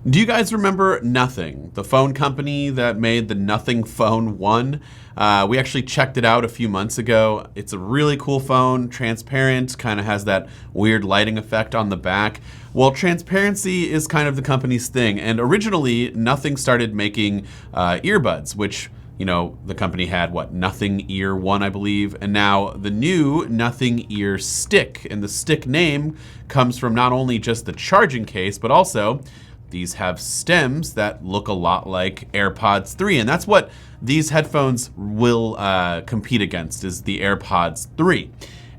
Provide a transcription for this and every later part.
Do you guys remember Nothing, the phone company that made the Nothing Phone 1? We actually checked it out a few months ago. It's a really cool phone, transparent, kind of has that weird lighting effect on the back. Well, transparency is kind of the company's thing, and originally Nothing started making earbuds, which, you know, the company had, what, Nothing Ear 1, I believe, and now the new Nothing Ear Stick. And the stick name comes from not only just the charging case, but also these have stems that look a lot like AirPods 3, and that's what these headphones will compete against, is the AirPods 3.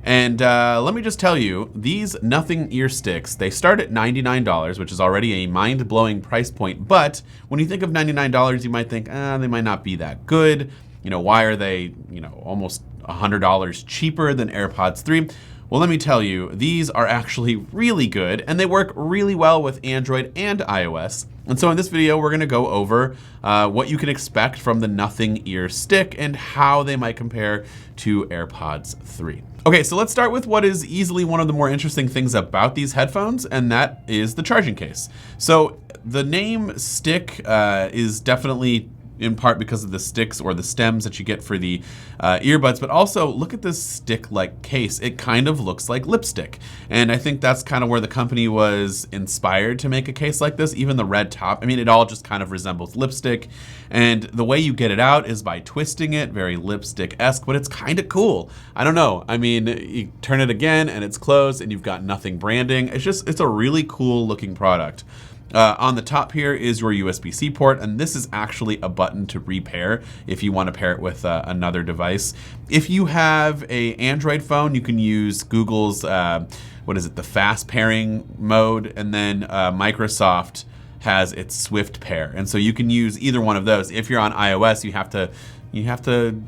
And let me just tell you, these Nothing Ear Sticks, they start at $99, which is already a mind-blowing price point. But when you think of $99, you might think, they might not be that good. You know, why are they, you know, almost $100 cheaper than AirPods 3? Well, let me tell you, these are actually really good, and they work really well with Android and iOS. And so in this video, we're gonna go over what you can expect from the Nothing Ear Stick and how they might compare to AirPods 3. Okay, so let's start with what is easily one of the more interesting things about these headphones, and that is the charging case. So the name Stick is definitely in part because of the sticks or the stems that you get for the earbuds, but also look at this stick-like case. It kind of looks like lipstick. And I think that's kind of where the company was inspired to make a case like this. Even the red top, I mean, it all just kind of resembles lipstick. And the way you get it out is by twisting it, very lipstick-esque, but it's kind of cool. I don't know. I mean, you turn it again and it's closed and you've got Nothing branding. It's a really cool looking product. On the top here is your USB-C port, and this is actually a button to repair if you want to pair it with another device. If you have an Android phone, you can use Google's, the fast pairing mode, and then Microsoft has its Swift pair. And so you can use either one of those. If you're on iOS, you have to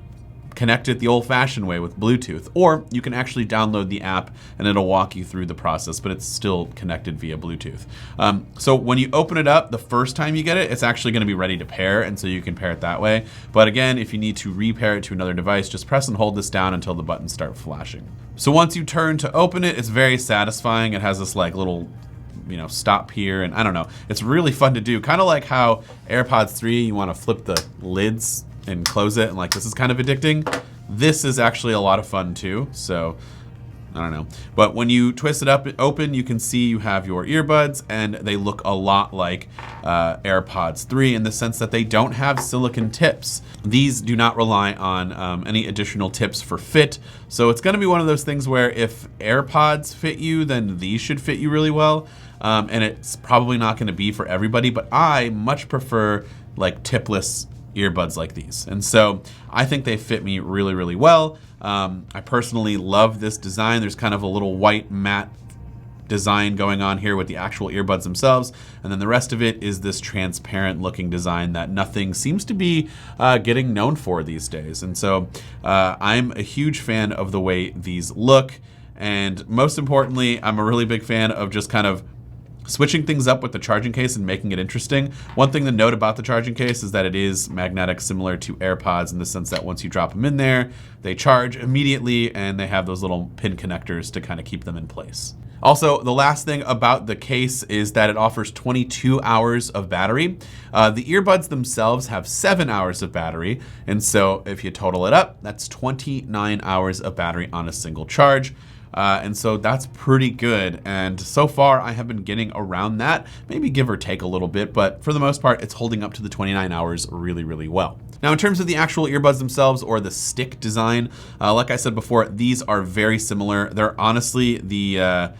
connect it the old-fashioned way with Bluetooth, or you can actually download the app and it'll walk you through the process, but it's still connected via Bluetooth. So when you open it up, the first time you get it, it's actually going to be ready to pair, and so you can pair it that way. But again, if you need to repair it to another device, just press and hold this down until the buttons start flashing. So once you turn to open it, it's very satisfying. It has this like little, you know, stop here, and I don't know, it's really fun to do. Kind of like how AirPods 3, you want to flip the lids and close it, and like this is kind of addicting. This is actually a lot of fun too, so I don't know. But when you twist it up open, you can see you have your earbuds, and they look a lot like AirPods 3 in the sense that they don't have silicone tips. These do not rely on any additional tips for fit, so it's gonna be one of those things where if AirPods fit you, then these should fit you really well. And it's probably not gonna be for everybody, but I much prefer like tipless earbuds like these. And so I think they fit me really, really well. I personally love this design. There's kind of a little white matte design going on here with the actual earbuds themselves. And then the rest of it is this transparent looking design that Nothing seems to be getting known for these days. And so I'm a huge fan of the way these look. And most importantly, I'm a really big fan of just kind of switching things up with the charging case and making it interesting. One thing to note about the charging case is that it is magnetic, similar to AirPods in the sense that once you drop them in there, they charge immediately, and they have those little pin connectors to kind of keep them in place. Also, the last thing about the case is that it offers 22 hours of battery. The earbuds themselves have 7 hours of battery, and so if you total it up, that's 29 hours of battery on a single charge. And so that's pretty good. And so far I have been getting around that, maybe give or take a little bit, but for the most part, it's holding up to the 29 hours really, really well. Now, in terms of the actual earbuds themselves or the stick design, like I said before, these are very similar. They're honestly the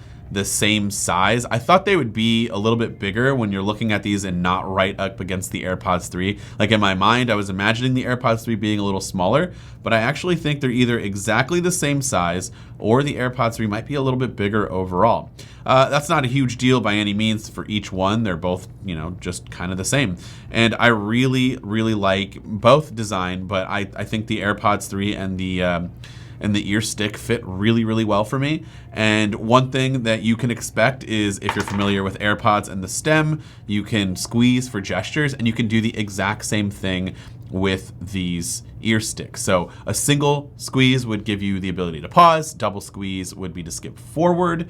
same size. I thought they would be a little bit bigger when you're looking at these and not right up against the AirPods 3. Like in my mind, I was imagining the AirPods 3 being a little smaller, but I actually think they're either exactly the same size or the AirPods 3 might be a little bit bigger overall. That's not a huge deal by any means for each one. They're both, you know, just kind of the same. And I really, really like both design, but I think the AirPods 3 and the ear stick fit really, really well for me. And one thing that you can expect is, if you're familiar with AirPods and the stem, you can squeeze for gestures, and you can do the exact same thing with these ear sticks. So a single squeeze would give you the ability to pause, double squeeze would be to skip forward,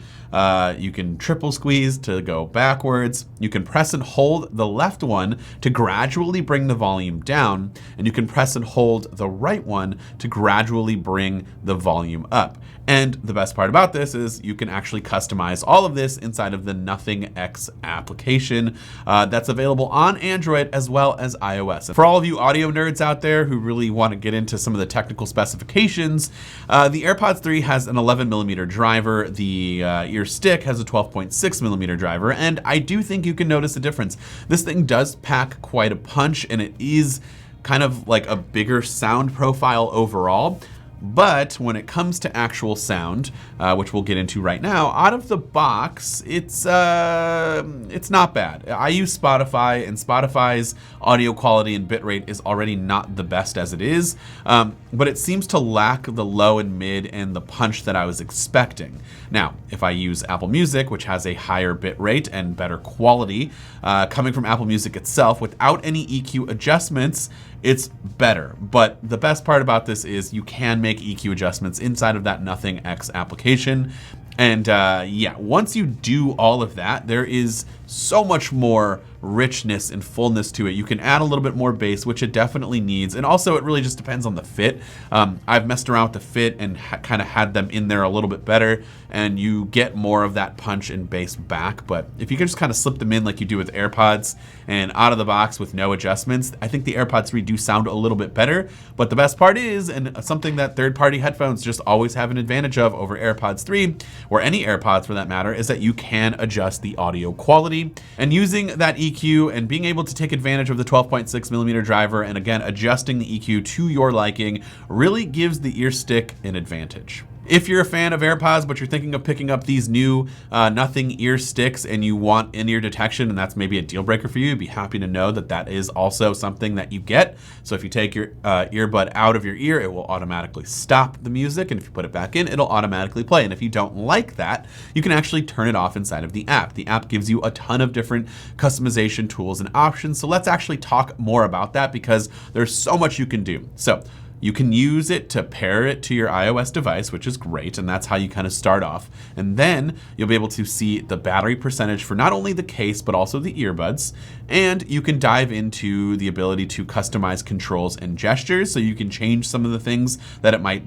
you can triple squeeze to go backwards, you can press and hold the left one to gradually bring the volume down, and you can press and hold the right one to gradually bring the volume up. And the best part about this is you can actually customize all of this inside of the Nothing X application that's available on Android as well as iOS. And for all of you audio nerds out there who really want to get into some of the technical specifications, the AirPods 3 has an 11mm driver, the ear stick has a 12.6mm driver, and I do think you can notice a difference. This thing does pack quite a punch, and it is kind of like a bigger sound profile overall. But when it comes to actual sound, which we'll get into right now, out of the box, it's not bad. I use Spotify, and Spotify's audio quality and bitrate is already not the best as it is, but it seems to lack the low and mid and the punch that I was expecting. Now, if I use Apple Music, which has a higher bitrate and better quality, coming from Apple Music itself, without any EQ adjustments, it's better. But the best part about this is you can make EQ adjustments inside of that Nothing X application. And yeah, once you do all of that, there is so much more richness and fullness to it. You can add a little bit more bass, which it definitely needs. And also it really just depends on the fit. I've messed around with the fit and kind of had them in there a little bit better, and you get more of that punch and bass back. But if you can just kind of slip them in like you do with AirPods and out of the box with no adjustments, I think the AirPods 3 do sound a little bit better. But the best part is, and something that third-party headphones just always have an advantage of over AirPods 3, or any AirPods for that matter, is that you can adjust the audio quality. And using that EQ and being able to take advantage of the 12.6mm driver, and again, adjusting the EQ to your liking, really gives the ear stick an advantage. If you're a fan of AirPods, but you're thinking of picking up these new Nothing ear sticks and you want in-ear detection, and that's maybe a deal breaker for you, you'd be happy to know that that is also something that you get. So if you take your earbud out of your ear, it will automatically stop the music, and if you put it back in, it'll automatically play. And if you don't like that, you can actually turn it off inside of the app. The app gives you a ton of different customization tools and options. So let's actually talk more about that, because there's so much you can do. So you can use it to pair it to your iOS device, which is great, and that's how you kind of start off. And then you'll be able to see the battery percentage for not only the case, but also the earbuds. And you can dive into the ability to customize controls and gestures, so you can change some of the things that it might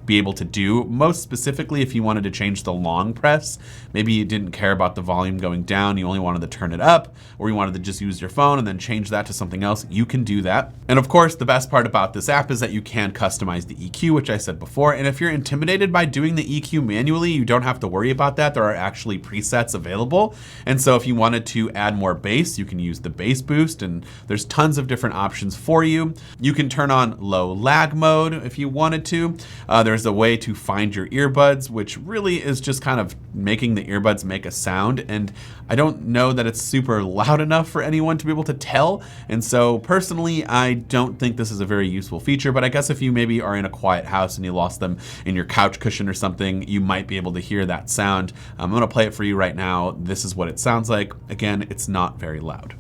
be able to do. Most specifically, if you wanted to change the long press, maybe you didn't care about the volume going down, you only wanted to turn it up, or you wanted to just use your phone and then change that to something else, you can do that. And of course, the best part about this app is that you can customize the EQ, which I said before. And if you're intimidated by doing the EQ manually, you don't have to worry about that. There are actually presets available. And so if you wanted to add more bass, you can use the bass boost, and there's tons of different options for you. You can turn on low lag mode if you wanted to. There's a way to find your earbuds, which really is just kind of making the earbuds make a sound. And I don't know that it's super loud enough for anyone to be able to tell. And so personally, I don't think this is a very useful feature, but I guess if you maybe are in a quiet house and you lost them in your couch cushion or something, you might be able to hear that sound. I'm gonna play it for you right now. This is what it sounds like. Again, it's not very loud.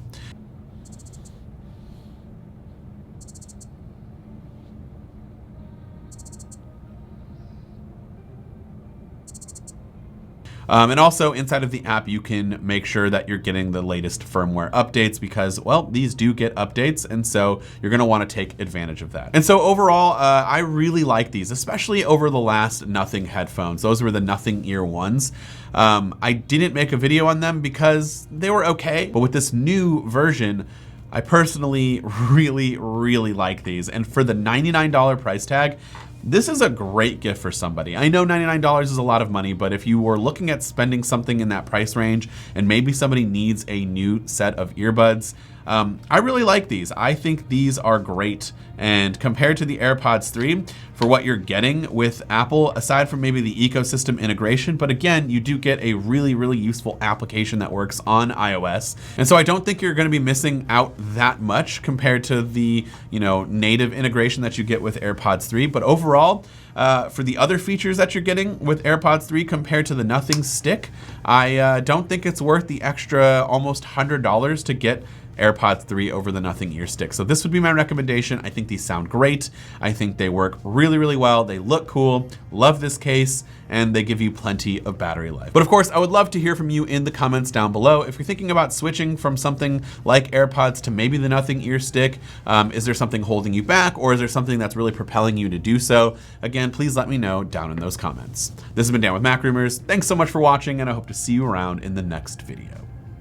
And also inside of the app, you can make sure that you're getting the latest firmware updates, because, well, these do get updates. And so you're going to want to take advantage of that. And so overall, I really like these, especially over the last Nothing headphones. Those were the Nothing Ear ones. I didn't make a video on them because they were okay. But with this new version, I personally really like these. And for the $99 price tag, this is a great gift for somebody. I know $99 is a lot of money, but if you were looking at spending something in that price range and maybe somebody needs a new set of earbuds, I really like these. I think these are great. And compared to the AirPods 3, for what you're getting with Apple, aside from maybe the ecosystem integration, but again, you do get a really useful application that works on iOS. And so I don't think you're going to be missing out that much compared to the, native integration that you get with AirPods 3. But overall, for the other features that you're getting with AirPods 3 compared to the Nothing Stick, I don't think it's worth the extra almost $100 to get AirPods 3 over the Nothing Ear Stick. So this would be my recommendation. I think these sound great. I think they work really, really well. They look cool. Love this case, and they give you plenty of battery life. But of course, I would love to hear from you in the comments down below. If you're thinking about switching from something like AirPods to maybe the Nothing Ear Stick, is there something holding you back, or is there something that's really propelling you to do so? Again, please let me know down in those comments. This has been Dan with Mac Rumors. Thanks so much for watching, and I hope to see you around in the next video.